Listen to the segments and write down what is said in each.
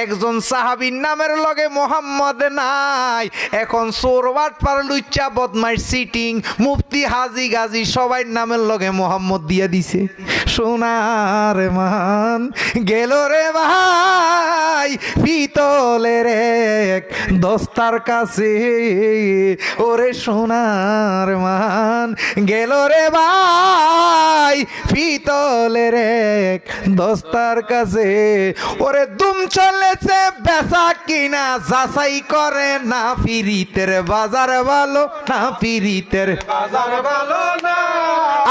একজন সাহাবীর নামের লগে মোহাম্মদ নাই। এখন চোর বাটপার লুচ্চা বদমাইশ সিটিং মুফতি হাজি গাজী সবাই নামের লগে মোহাম্মদ দিয়া দিছে। সোনার মান গেল রে ভাই পিতলের এক দস্তার কাছে, ওরে সোনার মান গেল রে ভাই পিতলের এক দস্তার কাছে। ওরে দুম চলেছে বেচা কিনা যাচাই করে না, ফিরিতের বাজার ভালো না, ফিরিতের বাজার ভালো না।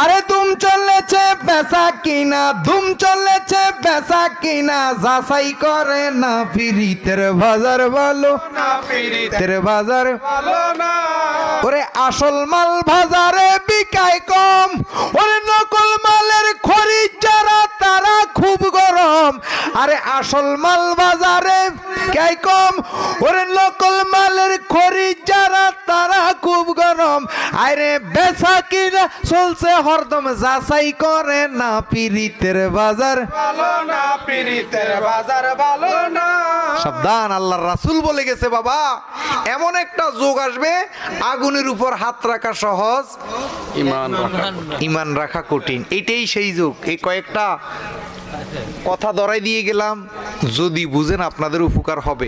আরে দুম চলেছে বেচা কিনা, দুম চলেছে বেচা কিনা যাচাই করে না, ফিরিতের বাজার ভালো না, ফিরিতের বাজার ভালো না। ওরে আসল মাল বাজারে বিকায় কম, ওরে নকল মালের খরিদ যারা তারা খুব গরম। আরে আসল মাল বাজারে বিকায় কম, ওরে নকল মালের খরিদ যারা তারা খুব গরম। আরে বেচা কিনা চলছে হরদম যাচাই করে না, পীড়িতের বাজার ভালো না, পীড়িতের বাজার ভালো না। সাবধান, আল্লাহর রাসূল বলে গেছে বাবা, এমন একটা যুগ আসবে আগুনের উপর হাত রাখা সহজ, ঈমান রাখা কঠিন। এটাই সেই যুগ। এই কয়েকটা কথা ধরাই দিয়ে গেলাম, যদি বুঝেন আপনাদের উপকার হবে।